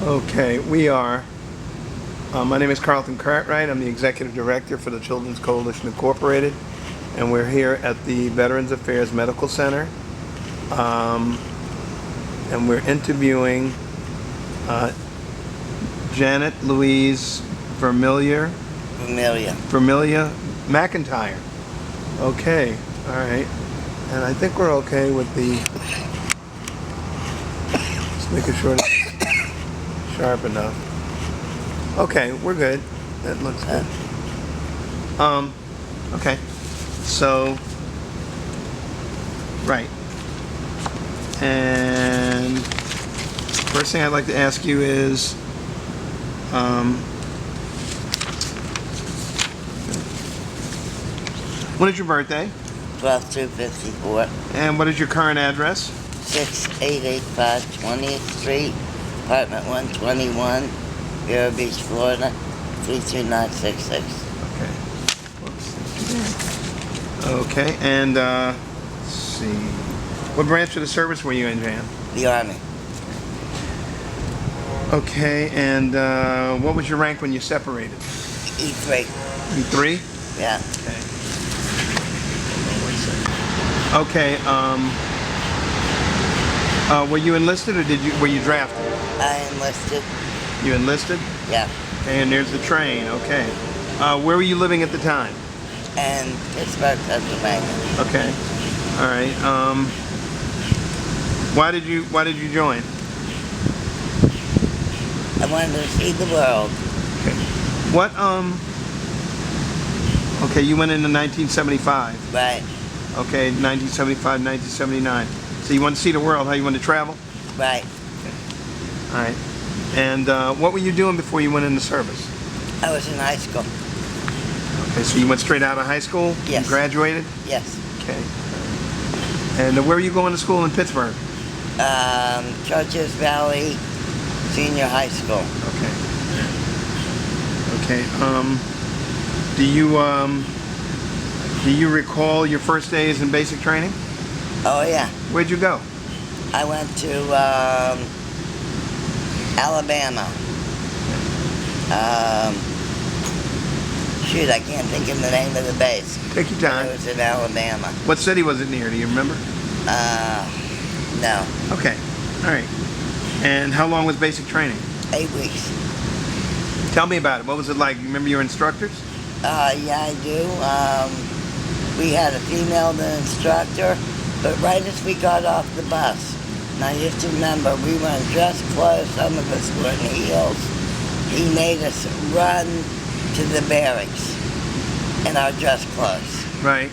Okay, we are. My name is Carlton Cartwright. I'm the Executive Director for the Children's Coalition Incorporated, and we're here at the Veterans Affairs Medical Center. And we're interviewing Janet Louise Vermilyea. Vermilyea McIntyre. Okay, all right. And I think we're okay with the, just making sure it's sharp enough. Okay, we're good. That looks good. Okay. So, right. And first thing I'd like to ask you is, when is your birthday? 12/2/54. And what is your current address? 6885 20th Street, apartment 121, Vero Beach, Florida, 32966. Okay. Whoops. Okay, and let's see. What branch of the service were you in, Jan? The Army. Okay, and what was your rank when you separated? E3. E3? Yeah. Okay. Were you enlisted or were you drafted? I enlisted. You enlisted? Yeah. Okay, and there's the train. Okay. Where were you living at the time? And Pittsburgh, Pennsylvania. Okay. All right. Why did you join? I wanted to see the world. Okay. What Okay, you went into 1975. Right. Okay, 1975, 1979. So you want to see the world, how you want to travel? Right. Okay. All right. And what were you doing before you went into service? I was in high school. Okay, so you went straight out of high school? Yes. You graduated? Yes. Okay. And where were you going to school in Pittsburgh? Churches Valley Senior High School. Okay. Okay. Do you recall your first days in basic training? Oh yeah. Where'd you go? I went to Alabama. Shoot, I can't think of the name of the base. Take your time. It was in Alabama. What city was it near? Do you remember? No. Okay. All right. And how long was basic training? 8 weeks. Tell me about it. What was it like? You remember your instructors? Yeah, I do. We had a female instructor, but right as we got off the bus, now you have to remember, we were in dress clothes, some of us were in heels. He made us run to the barracks in our dress clothes. Right.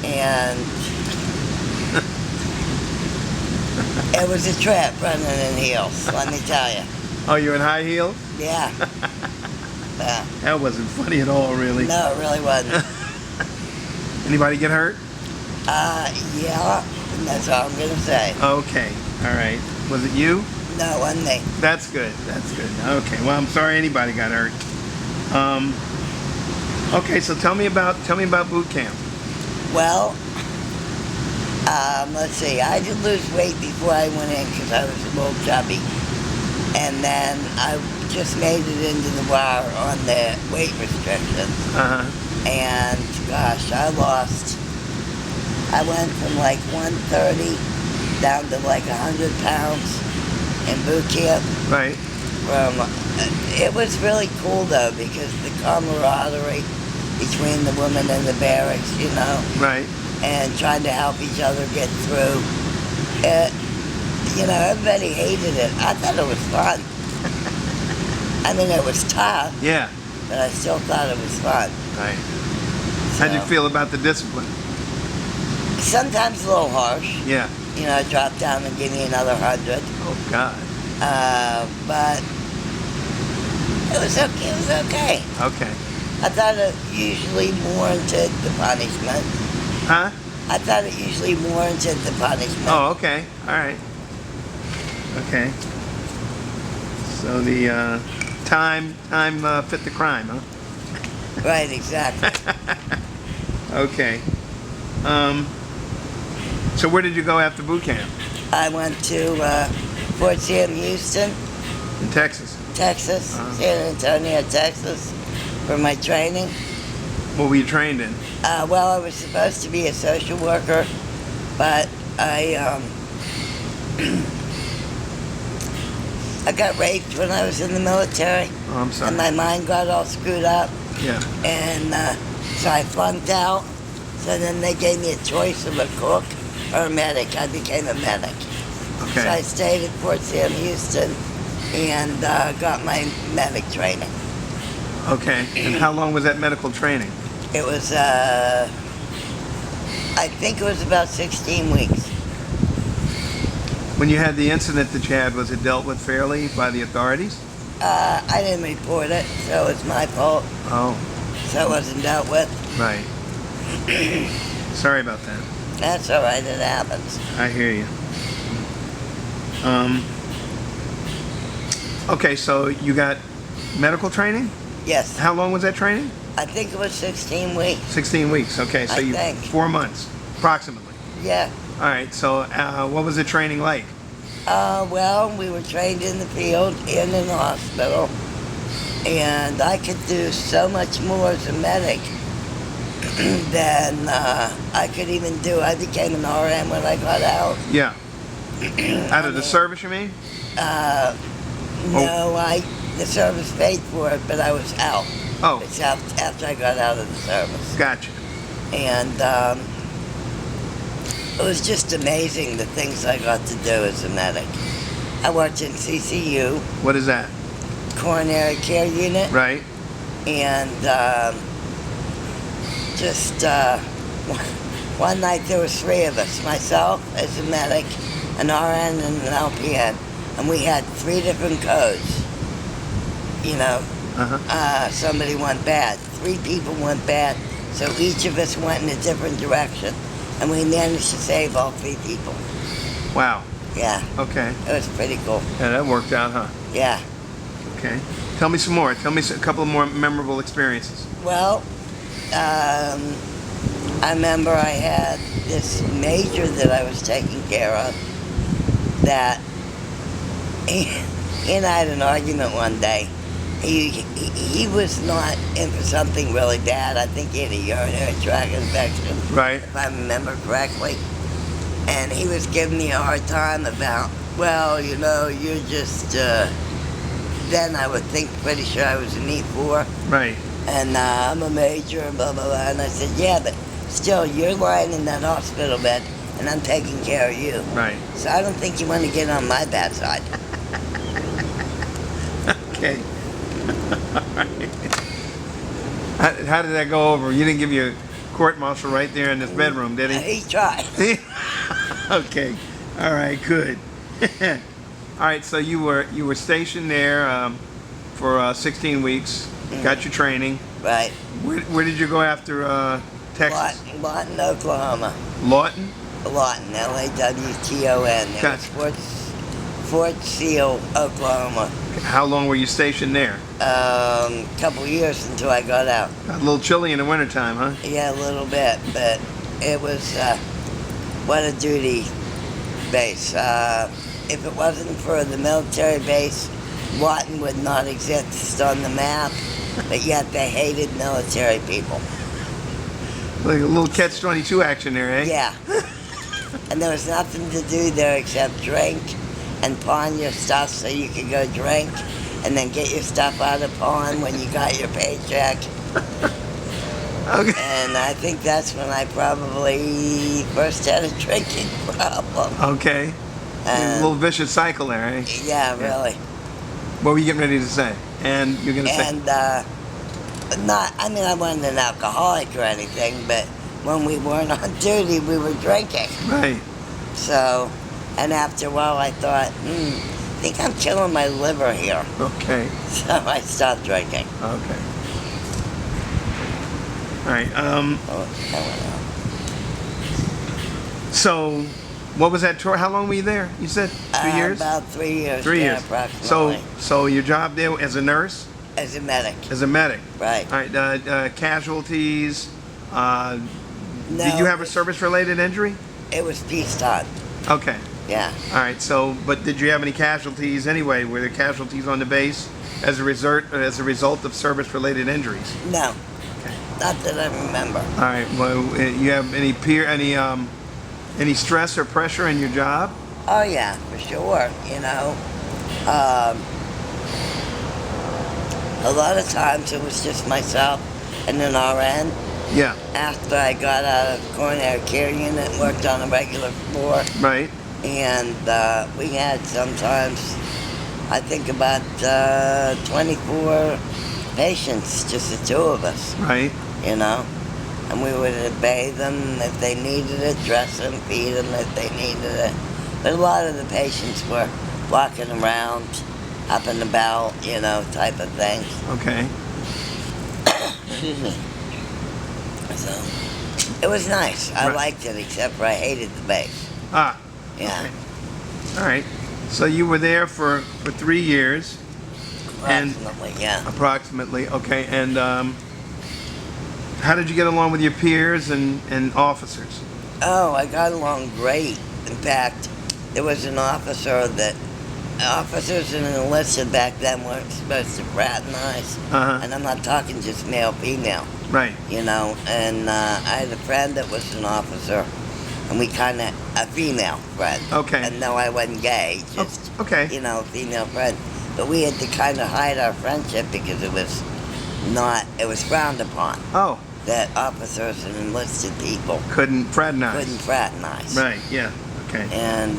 And it was a trip running in heels, let me tell you. Oh, you're in high heels? Yeah. Yeah. That wasn't funny at all, really. No, it really wasn't. Anybody get hurt? Yeah, that's all I'm gonna say. Okay. All right. Was it you? No, it wasn't me. That's good. That's good. Okay. Well, I'm sorry anybody got hurt. Okay. So tell me about boot camp. Well, let's see. I did lose weight before I went in because I was a little chubby, and then I just made it into the wire on the weight restrictions. And gosh, I went from like 130 down to like 100 pounds in boot camp. Right. It was really cool though, because the camaraderie between the women in the barracks, you know. Right. And trying to help each other get through. You know, everybody hated it. I thought it was fun. I mean, it was tough. Yeah. But I still thought it was fun. Right. So, How'd you feel about the discipline? Sometimes a little harsh. Yeah. You know, drop down and give me another 100. Oh God. But it was okay. It was okay. Okay. I thought it usually warranted the punishment. Huh? I thought it usually warranted the punishment. Oh, okay. All right. Okay. So the time fit the crime, huh? Right, exactly. Okay. So where did you go after boot camp? I went to Fort Sam Houston. In Texas. Texas, San Antonio, Texas, for my training. What were you trained in? Well, I was supposed to be a social worker, but I got raped when I was in the military. Oh, I'm sorry. And my mind got all screwed up. Yeah. And so I flunked out. So then they gave me a choice of a cook or a medic. I became a medic. Okay. So I stayed at Fort Sam Houston and got my medic training. Okay. And how long was that medical training? It was, I think it was about 16 weeks. When you had the incident that you had, was it dealt with fairly by the authorities? I didn't report it, so it's my fault. Oh, So it wasn't dealt with. right. Sorry about that. That's all right, it happens. I hear you. Okay, so you got medical training? Yes, How long was that training? I think it was 16 weeks. 16 weeks. Okay, so I think. 4 months, approximately. Yeah. All right, so what was the training like? Well, we were trained in the field, in an hospital, and I could do so much more as a medic than I could even do. I became an RN when I got out. Yeah. Out of the service, you mean? No, the service paid for it, but I was out. Oh, It's after I got out of the service. gotcha. And it was just amazing the things I got to do as a medic. I worked in CCU, What is that? coronary care unit, Right. and just one night there was 3 of us, myself as a medic, an RN and an LPN, and we had 3 different codes. You know, Uh-huh. somebody went bad, 3 people went bad, so each of us went in a different direction, and we managed to save all 3 people. Wow. Yeah, Okay. it was pretty cool. Yeah, that worked out, huh? Yeah. Okay. Tell me some more. Tell me a couple of more memorable experiences. Well, I remember I had this major that I was taking care of that he and I had an argument one day. He was not in for something really bad. I think he had a urinary tract infection, Right. if I remember correctly. And he was giving me a hard time about, well, you know, you're just, then I would think pretty sure I was an E4. Right. And I'm a major, and blah, blah, blah. And I said, yeah, but still, you're lying in that hospital bed, and I'm taking care of you. Right. So I don't think you want to get on my bad side. Okay. How did that go over? You didn't give you a court martial right there in this bedroom, did he? He tried. Okay. All right. Good. All right. So you were stationed there for 16 weeks. Got your training. Right. Where did you go after Texas? Lawton, Oklahoma. Lawton. Lawton, Lawton. It Gotcha. was Fort Seal, Oklahoma. How long were you stationed there? Couple years until I got out. Got a little chilly in the wintertime, huh? Yeah, a little bit, but it was what a duty base. If it wasn't for the military base, Lawton would not exist on the map, but yet they hated military people. Like a little catch-22 action there, eh? Yeah. And there was nothing to do there except drink and pawn your stuff so you could go drink and then get your stuff out of pawn when you got your paycheck. Okay. And I think that's when I probably first had a drinking problem. Okay. A little vicious cycle there, eh? Yeah, really. What were you getting ready to say? And you're going to say... And I wasn't an alcoholic or anything, but when we weren't on duty, we were drinking. Right. So, and after a while I thought, I think I'm killing my liver here. Okay. So I stopped drinking. Okay. All right. Oh, that went out. So, what was that tour? How long were you there? You said 3 years? About 3 years. 3 yeah, years. approximately. So your job there as a nurse? As a medic. As a medic. Right. All right. Casualties. No, Did you have a service-related injury? It was peacetime. Okay. Yeah. All right. So, but did you have any casualties anyway? Were there casualties on the base? as a result of service-related injuries? No, Okay. not that I remember. All right. Well, you have any stress or pressure in your job? Oh yeah, for sure. Um, a lot of times it was just myself and an RN. Yeah. After I got out of coronary care unit and worked on a regular floor, Right. and we had sometimes, I think about 24 patients, just the two of us, Right. and we would bathe them if they needed it, dress them, feed them if they needed it. But a lot of the patients were walking around, up and about, type of things. Okay. Excuse me. So, it was nice. I Right. liked it, except for I hated the base. Ah. Yeah. Okay. All right. So you were there for 3 years. Approximately, yeah. Approximately. Okay. And how did you get along with your peers and officers? Oh, I got along great. In fact, there was an officers and enlisted back then weren't supposed to fraternize. Uh-huh. And I'm not talking just male, female, Right. And I had a friend that was an officer, and we a female friend. Okay. And no, I wasn't gay, just, Okay. female friend. But we had to kind of hide our friendship because it was frowned upon Oh, that officers and enlisted people couldn't fraternize. couldn't fraternize. Right. Yeah. Okay. And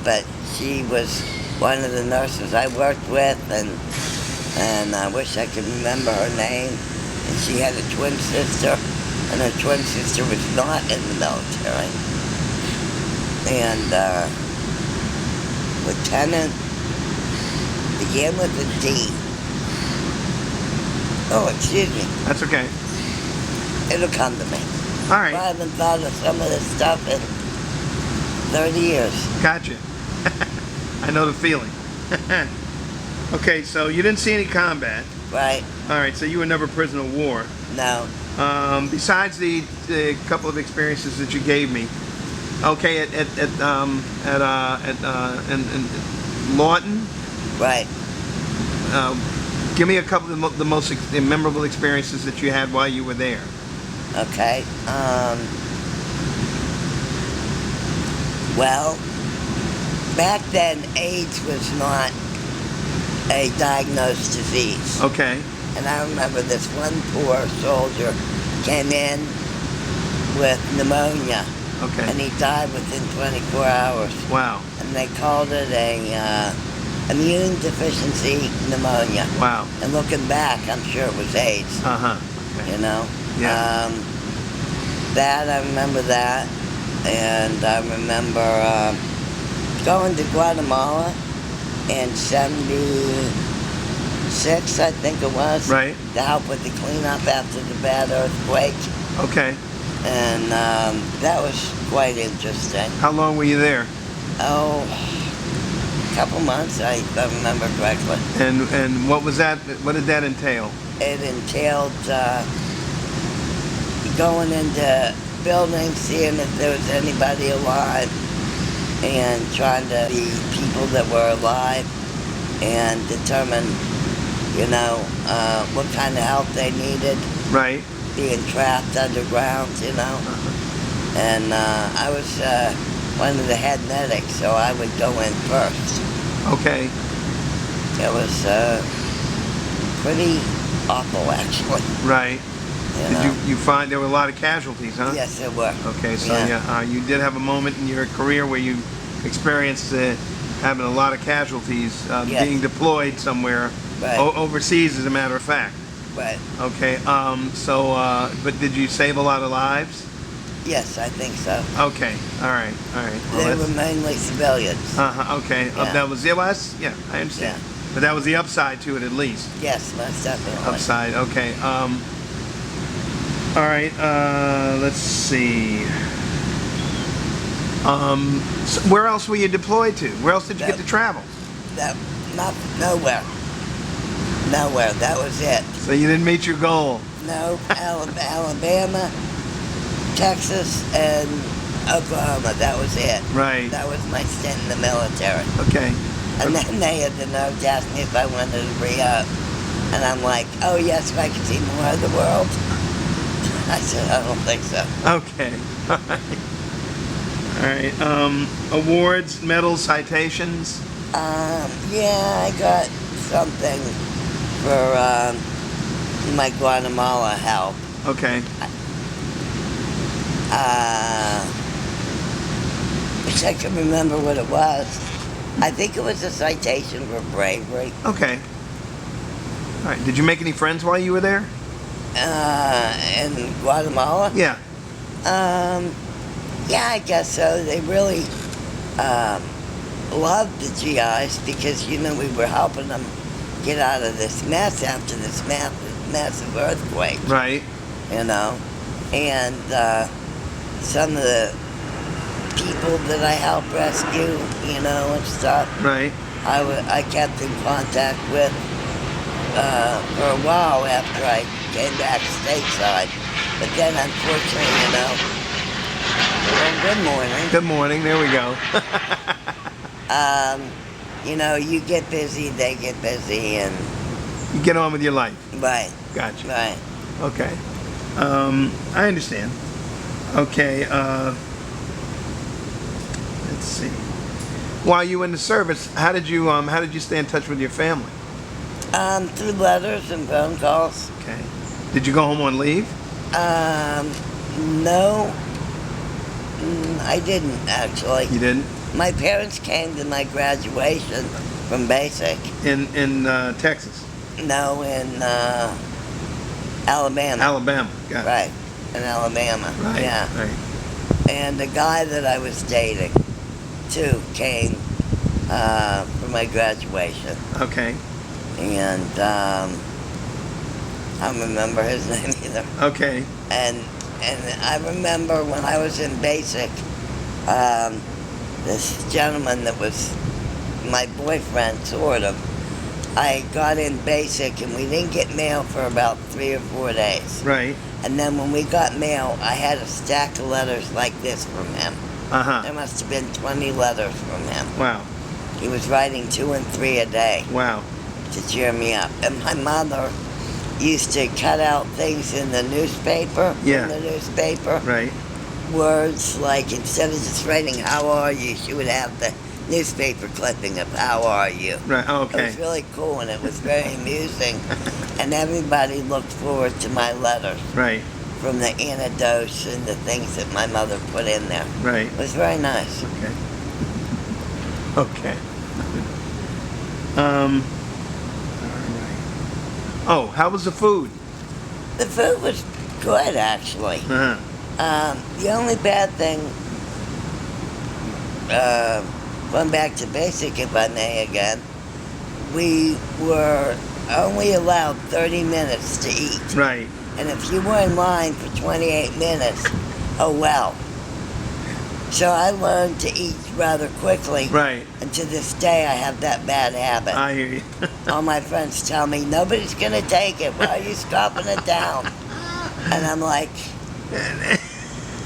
but she was one of the nurses I worked with, and I wish I could remember her name. And she had a twin sister, and her twin sister was not in the military. And Lieutenant began with a D. Oh, excuse me. That's okay. It'll come to me. All right. I haven't thought of some of this stuff in 30 years. Gotcha. I know the feeling. Okay, so you didn't see any combat. Right? All right, so you were never prisoner of war. No. Besides the couple of experiences that you gave me, okay, in Lawton, Right. give me a couple of the most memorable experiences that you had while you were there. Okay. Well, back then, AIDS was not a diagnosed disease. Okay. And I remember this one poor soldier came in with pneumonia, Okay. and he died within 24 hours. Wow. And they called it a immune deficiency pneumonia. Wow. And looking back, I'm sure it was AIDS. Uh-huh. Okay. Yeah. That, I remember that. And I remember going to Guatemala in 76, I think it was. Right. To help with the cleanup after the bad earthquake. Okay. And that was quite interesting. How long were you there? Oh, a couple months, if I remember correctly. And what was that? What did that entail? It entailed going into buildings, seeing if there was anybody alive, and trying to see people that were alive and determine, what kind of help they needed. Right. Being trapped underground, And I was one of the head medics, so I would go in first. Okay. It was pretty awful, actually. Right. You Did know? you find there were a lot of casualties, huh? Yes, there were. Okay, so Yeah. you did have a moment in your career where you experienced having a lot of casualties, Yes. being deployed somewhere Right. overseas, as a matter of fact. Right. Okay, but did you save a lot of lives? Yes, I think so. Okay, all right. Well, They were mainly civilians. okay, Yeah. that was, I understand. Yeah. But that was the upside to it, at least. Yes, most definitely. Upside, okay. All right, let's see. So where else were you deployed to? Where else did you get to travel? Nowhere. Nowhere. That was it. So you didn't meet your goal. No, Alabama, Texas, and Oklahoma. That was it. Right. That was my stint in the military. Okay. And then they had the nerve to ask me if I wanted to re-up. And I'm like, oh yes, if I could see more of the world. I said, I don't think so. Okay. All right. Awards, medals, citations. Yeah, I got something for my Guatemala help. Okay. Wish I could remember what it was. I think it was a citation for bravery. Okay. All right. Did you make any friends while you were there? In Guatemala? Yeah. Yeah, I guess so. They really loved the GIs because, you know, we were helping them get out of this mess after this massive earthquake. Right. You know? And some of the people that I helped rescue, you know, and stuff, Right. I kept in contact with for a while after I came back stateside. But then, unfortunately, you know, well, good morning. Good morning. There we go. You know, you get busy, they get busy, and You get on with your life. right, Gotcha. right. Okay. I understand. Okay. Let's see. While you were in the service, how did you stay in touch with your family? Through letters and phone calls. Okay. Did you go home on leave? No, I didn't actually. You didn't. My parents came to my graduation from basic. In Texas. No, in Alabama. Alabama. Got it. Right, in Alabama. Right. Yeah. Right. And the guy that I was dating, too, came for my graduation. Okay. And I don't remember his name either. Okay. And I remember when I was in basic, this gentleman that was my boyfriend, sort of, I got in basic and we didn't get mail for about 3 or 4 days. Right. And then when we got mail, I had a stack of letters like this from him. Uh-huh. There must have been 20 letters from him. Wow. He was writing 2 and 3 a day Wow. to cheer me up. And my mother used to cut out things in the newspaper, Yeah. from the newspaper. Right. Words like, instead of just writing "How are you," she would have the newspaper clipping of "How are you." Right. Oh, It okay. was really cool and it was very amusing. And everybody looked forward to my letters Right. from the anecdotes and the things that my mother put in there. Right. It was very nice. Okay. Okay. All right. Oh, how was the food? The food was good, actually. Uh-huh. The only bad thing, going back to basic, if I may again, we were only allowed 30 minutes to eat. Right. And if you were in line for 28 minutes, oh well. So I learned to eat rather quickly. Right. And to this day, I have that bad habit. I hear you. All my friends tell me, nobody's going to take it. Why are you scoffing it down? And I'm like,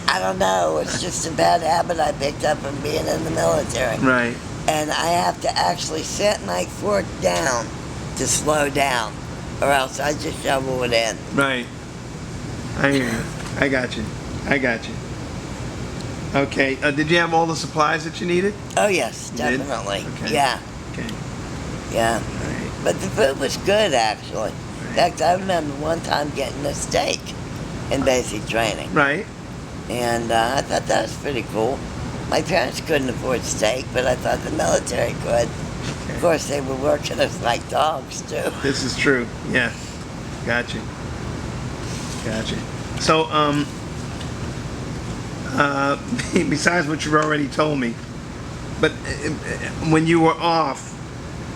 I don't know. It's just a bad habit I picked up from being in the military. Right. And I have to actually set my fork down to slow down, or else I just shovel it in. Right. I hear you. I got you. I got you. Okay. Did you have all the supplies that you needed? Oh yes, You did? definitely. Okay. Yeah, Okay. yeah. All right. But the food was good, actually. In Right. fact, I remember one time getting a steak in basic training. Right. And I thought that was pretty cool. My parents couldn't afford steak, but I thought the military could. Okay. Of course, they were working us like dogs, too. This is true. Yeah. Gotcha. Gotcha. So, besides what you've already told me, but when you were off,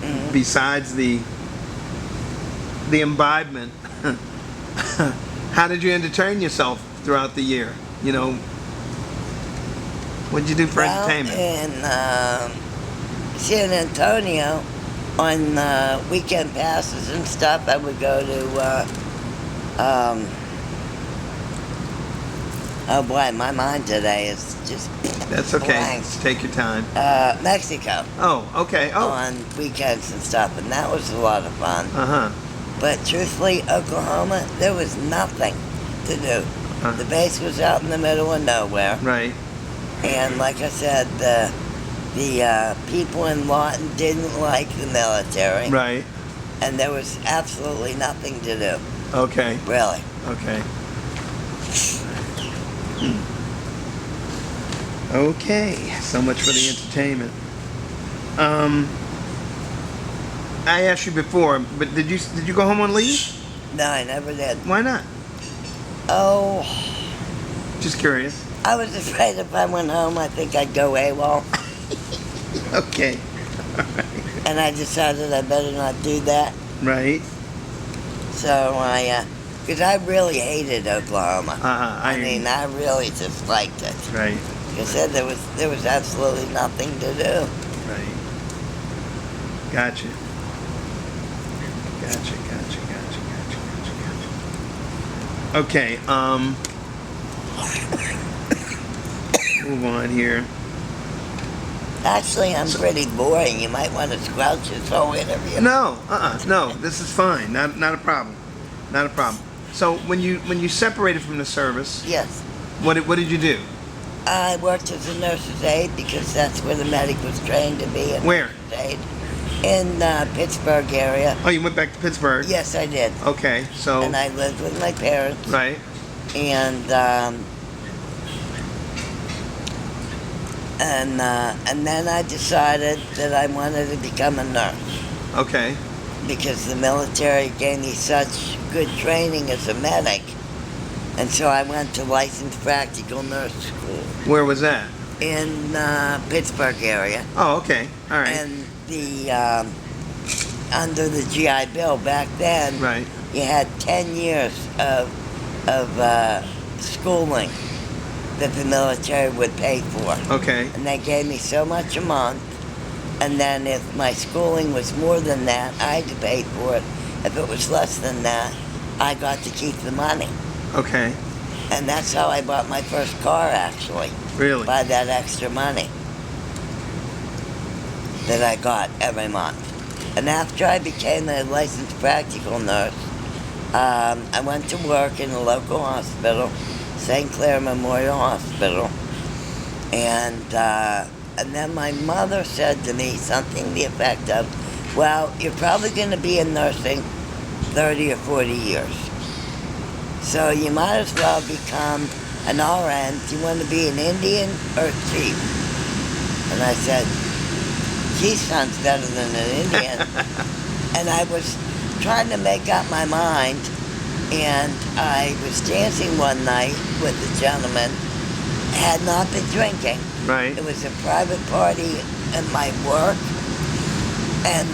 Mhm. besides the imbibement, how did you entertain yourself throughout the year? You know, what did you do for Well, entertainment? in San Antonio, on weekend passes and stuff, I would go to Oh boy, my mind today is just That's okay. blank. Just take your time. Mexico Oh, okay. Oh. on weekends and stuff, and that was a lot of fun. Uh-huh. But truthfully, Oklahoma, there was nothing to do. The base was out in the middle of nowhere. Right. And like I said, the people in Lawton didn't like the military. Right. And there was absolutely nothing to do. Okay. Really. Okay. Okay. So much for the entertainment. I asked you before, but did you go home on leave? No, I never did. Why not? Oh, Just curious. I was afraid if I went home, I think I'd go AWOL. Okay. And I decided I better not do that. Right. So because I really hated Oklahoma. I mean, I really disliked it. Right. Like I said, there was absolutely nothing to do. Right. Gotcha. Gotcha. Okay. Move on here. Actually, I'm pretty boring. You might want to squelch this whole interview. No. No. This is fine. Not a problem. Not a problem. So when you separated from the service, Yes. what did you do? I worked as a nurse's aide because that's where the medic was trained to be. Where? Aide. In Pittsburgh area. Oh, you went back to Pittsburgh. Yes, I did. Okay. So. And I lived with my parents. Right. And then I decided that I wanted to become a nurse Okay. because the military gave me such good training as a medic, and so I went to licensed practical nurse school Where was that? in Pittsburgh area, Oh, okay. All right. and the under the GI Bill back then, Right. you had 10 years of schooling that the military would pay for. Okay. And they gave me so much a month, and then if my schooling was more than that, I had to pay for it. If it was less than that, I got to keep the money. Okay. And that's how I bought my first car, actually, Really? by that extra money that I got every month. And after I became a licensed practical nurse, I went to work in a local hospital, St. Clair Memorial Hospital, and then my mother said to me something to the effect of, well, you're probably going to be in nursing 30 or 40 years. So you might as well become an RN. Do you want to be an Indian or a chief? And I said, chief sounds better than an Indian. And I was trying to make up my mind, and I was dancing one night with a gentleman, had not been drinking. Right. It was a private party in my work, and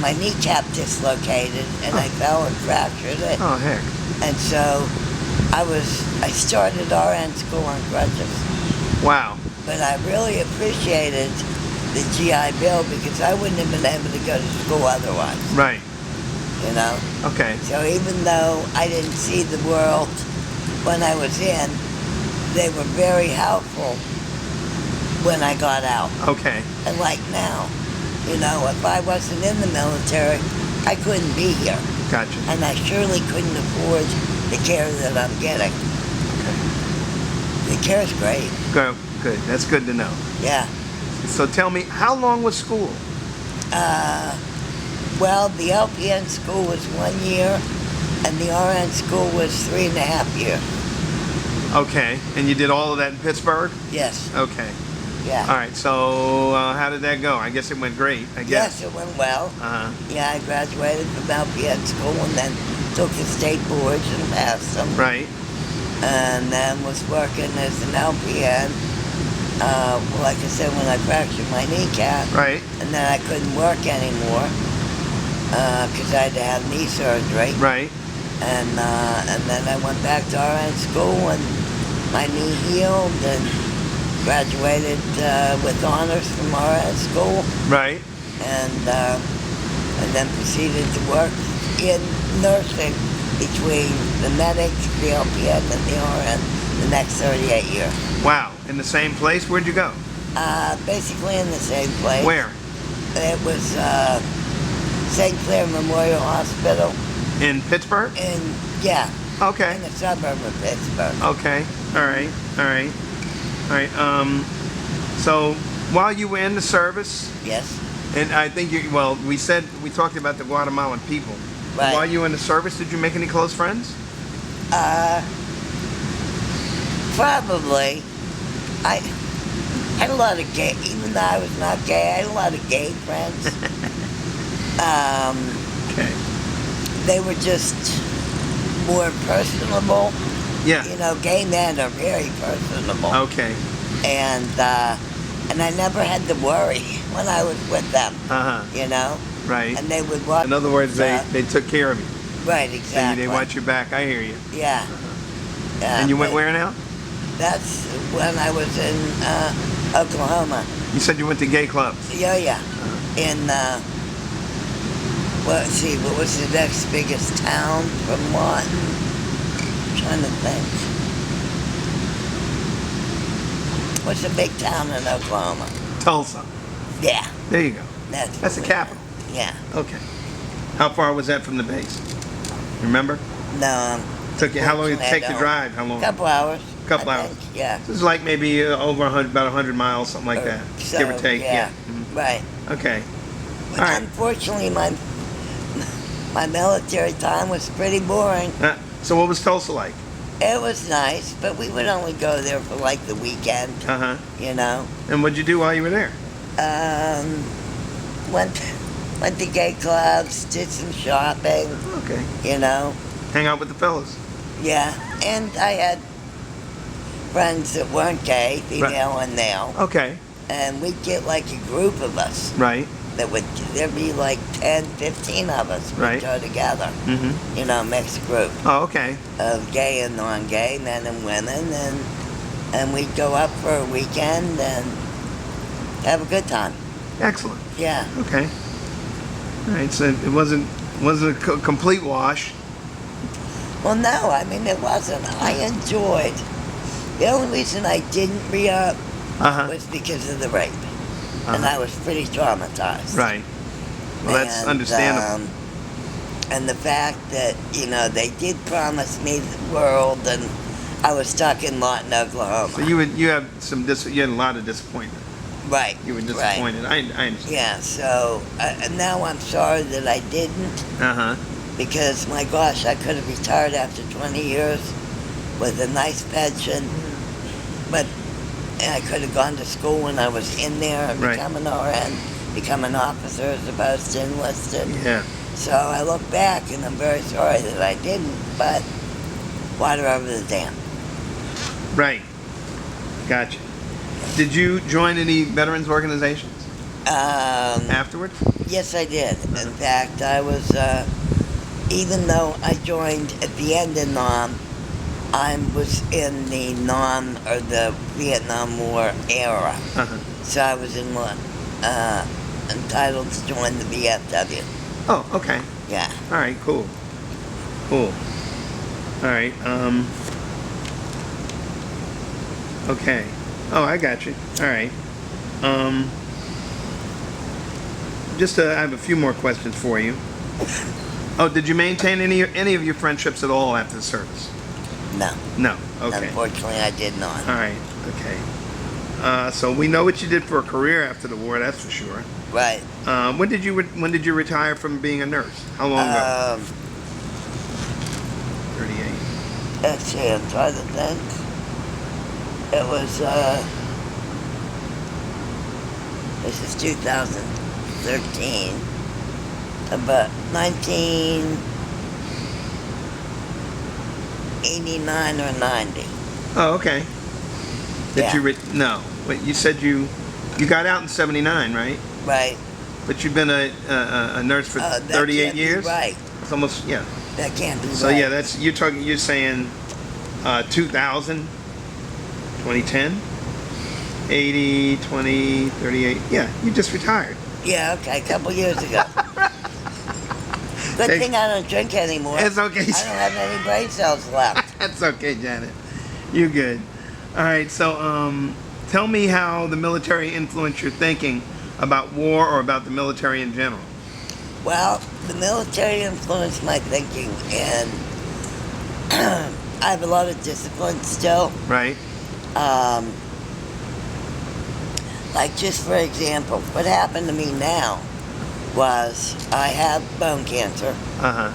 my kneecap dislocated, and I fell and fractured it. Oh, heck. And so I started RN school on crutches. Wow. But I really appreciated the GI Bill because I wouldn't have been able to go to school otherwise. Right. You know? Okay. So even though I didn't see the world when I was in, they were very helpful when I got out. Okay. And like now, you know, if I wasn't in the military, I couldn't be here. Gotcha. And I surely couldn't afford the care that I'm getting. The care's great. Good. Good. That's good to know. Yeah. So tell me, how long was school? Well, the LPN school was 1 year, and the RN school was 3.5 years. Okay. And you did all of that in Pittsburgh? Yes. Okay. Yeah. All right. So how did that go? I guess it went great. I guess. Yes, it went well. Uh-huh. Yeah, I graduated from LPN school and then took the state boards and passed them. Right. And then was working as an LPN. Like I said, when I fractured my kneecap. Right. And then I couldn't work anymore because I had to have knee surgery. Right. And then I went back to RN school and my knee healed and graduated with honors from RN school. Right. And then proceeded to work in nursing between the medic, the LPN, and the RN the next 38 years. Wow. In the same place? Where'd you go? Basically in the same place. Where? It was St. Clair Memorial Hospital. In Pittsburgh? Yeah. Okay. In the suburb of Pittsburgh. Okay. All right. All right. All right. So while you were in the service, Yes. and I think we talked about the Guatemalan people. Right. While you were in the service, did you make any close friends? Probably. I had a lot of gay, even though I was not gay, I had a lot of gay friends. Okay. They were just more personable. Yeah. You know, gay men are very personable. Okay. And I never had to worry when I was with them. Uh-huh. You know? Right. And they would watch. In other words, stuff. they took care of you. Right, exactly. They watch your back. I hear you. Yeah. And you went but where now? That's when I was in Oklahoma. You said you went to gay clubs. Yeah, yeah. In what was the next biggest town from Lawton? I'm trying to think. What's a big town in Oklahoma? Tulsa. Yeah. There you go. That's the capital. Yeah. Okay. How far was that from the base? Remember? No. Took you, how long did it take I to don't. drive? How long? Couple hours. Couple I hours. think, yeah. This is like maybe over 100, about 100 miles, something like that, So, give or take. Yeah. Mhm. Right. Okay. But All right. unfortunately, my military time was pretty boring. So what was Tulsa like? It was nice, but we would only go there for like the weekend. Uh-huh. You know. And what'd you do while you were there? Went to gay clubs, did some shopping. Okay. You know. Hang out with the fellas. Yeah, and I had friends that weren't gay, female and male, Okay. and we'd get like a group of us. Right. There'd be like 10, 15 of us. We'd Right. go together. Mm-hmm. You know, mixed group Oh, okay. of gay and non-gay, men and women, and we'd go up for a weekend and have a good time. Excellent. Yeah. Okay. All right. So it wasn't a complete wash. Well, no, I mean, it wasn't. I enjoyed. The only reason I didn't re-up Uh-huh. was because of the rape. And I was pretty traumatized. Right. Well, that's And, understandable. And the fact that, you know, they did promise me the world, and I was stuck in Lawton, Oklahoma. So you had a lot of disappointment. Right. You were Right. disappointed. I understand. Yeah, so now I'm sorry that I didn't, Uh-huh. because, my gosh, I could have retired after 20 years with a nice pension, but I could have gone to school when I was in there and Right. become an RN, become an officer as opposed to enlisted. Yeah. So I look back and I'm very sorry that I didn't, but water over the dam. Right. Gotcha. Did you join any veterans organizations afterwards? Yes, I did. In fact, I was, even though I joined at the end of NOM, I was in the NOM, or the Vietnam War era. Uh-huh. So I was entitled to join the VFW. Oh, okay. Yeah. All right, cool. Cool. All right, okay. Oh, I got you. All right. I have a few more questions for you. Oh, did you maintain any of your friendships at all after the service? No. No. Okay. Unfortunately, I did not. All right. Okay. So we know what you did for a career after the war. That's for sure. Right. When did you retire from being a nurse? How long ago? 38. Let's see, I'm trying to think. It was, this is 2013, about 1989 or 90. Oh, okay. Yeah. No. Wait, you said you got out in 79, right? Right. But you've been a nurse for That 38 can't be years? right. It's almost, yeah. That can't be So right. yeah, you're saying 2000, 2010, 80, 20, 38. Yeah, you just retired. Yeah, okay, a couple years ago. Good thing I don't drink anymore. It's okay. I don't have any brain cells left. That's okay, Janet. You're good. All right, so tell me how the military influenced your thinking about war or about the military in general. Well, the military influenced my thinking, and I have a lot of discipline still. Right. Like, just for example, what happened to me now was I have bone cancer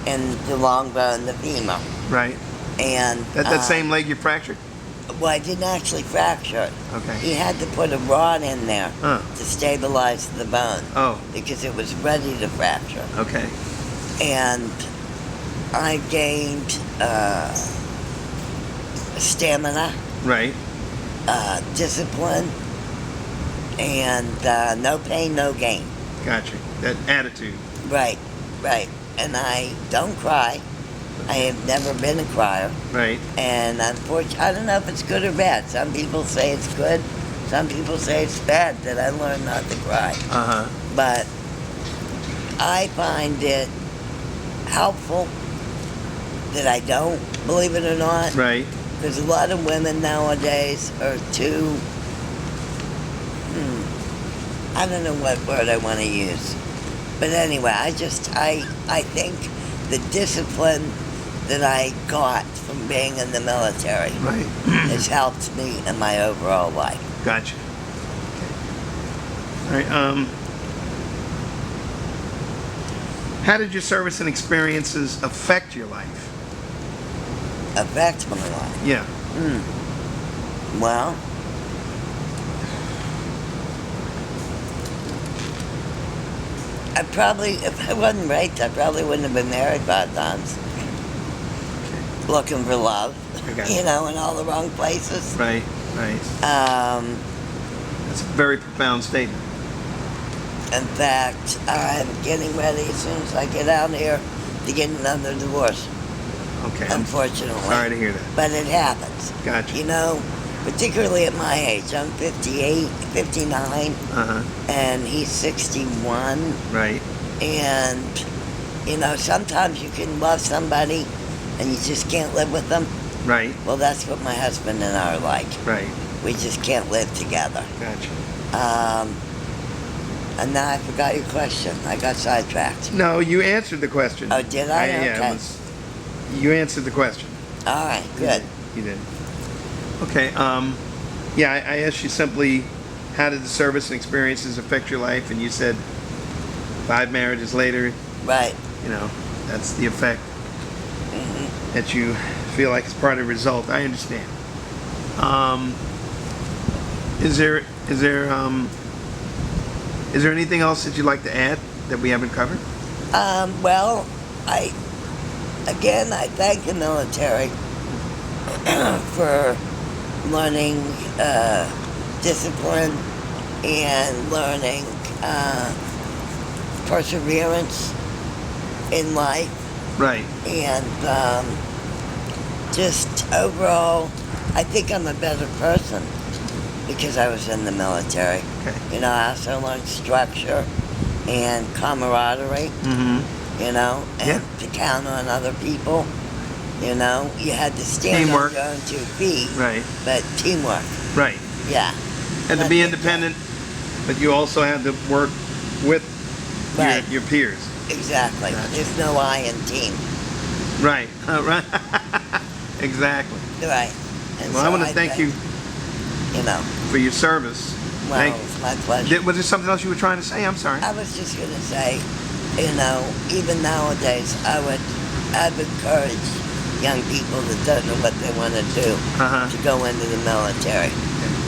in the long bone, the femur. Right. And that same leg you fractured? well, I didn't actually fracture it. Okay. He had to put a rod in there to stabilize the bone. Oh. Because it was ready to fracture. Okay. And I gained stamina, Right. discipline, and no pain, no gain. Gotcha. That attitude. Right, right. And I don't cry. I have never been a crier. Right. And unfortunately, I don't know if it's good or bad. Some people say it's good. Some people say it's bad that I learned not to cry. But I find it helpful that I don't, believe it or not. Right. Because a lot of women nowadays are too, I don't know what word I want to use. But anyway, I think the discipline that I got from being in the military has helped me in my overall life. Gotcha. Okay. All right. How did your service and experiences affect your life? Affect my life? Yeah. Well, I probably, if I wasn't raped, I probably wouldn't have been married 5 times. Looking for love, you know, in all the wrong places. Right, right. That's a very profound statement. In fact, I'm getting ready as soon as I get out here to get another divorce. Okay. Unfortunately. Sorry to hear that. But it happens. Gotcha. You know, particularly at my age. I'm 58, 59, and he's 61. Right. And, you know, sometimes you can love somebody and you just can't live with them. Right. Well, that's what my husband and I are like. Right. We just can't live together. Gotcha. And now I forgot your question. I got sidetracked. No, you answered the question. Oh, did I? Yeah, Okay. You answered the question. All right, good. You did. Okay. Yeah, I asked you simply, how did the service and experiences affect your life? And you said 5 marriages later. Right. You know, that's the effect that you feel like is part of the result. I understand. Is there anything else that you'd like to add that we haven't covered? Well, I thank the military for learning discipline and learning perseverance in life. Right. And just overall, I think I'm a better person because I was in the military. Okay. You know, I also learned structure and camaraderie. You know, and to count on other people. You know, you had to stand on your own 2 feet. Right. But teamwork. Right. Yeah. And to be independent, but you also had to work with your peers. Exactly. Gotcha. There's no I in team. Right. Right. Exactly. Right. And well, so I want to thank you, you know, for your service. Well, it's my pleasure. Was there something else you were trying to say? I'm sorry. I was just going to say, you know, even nowadays, I'd encourage young people that don't know what they want to do to go into the military.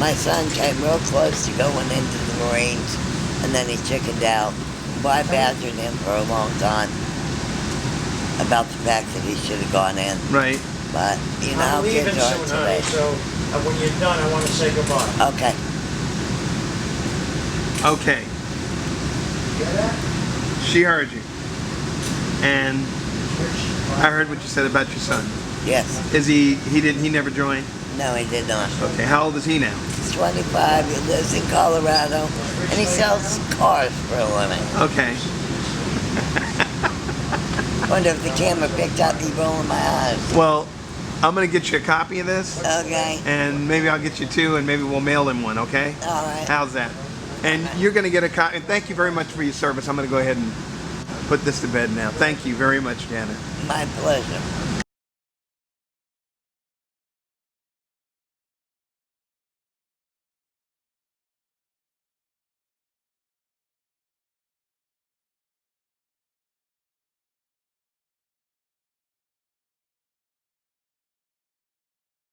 My son came real close to going into the Marines, and then he chickened out. Well, I badgered him for a long time about the fact that he should have gone in. Right. But, you know, I'm leaving kids are soon, today. honey, so when you're done, I want to say goodbye. Okay. Okay. Get that? She heard you. And I heard what you said about your son. Yes. Is he never joined? No, he did not. Okay. How old is he now? He's 25. He lives in Colorado, and he sells cars for a living. Okay. Wonder if the camera picked up me rolling my eyes. Well, I'm gonna get you a copy of this, Okay. and maybe I'll get you two, and maybe we'll mail him one. Okay? All right. How's that? And you're gonna get a copy. And thank you very much for your service. I'm gonna go ahead and put this to bed now. Thank you very much, Janet. My pleasure.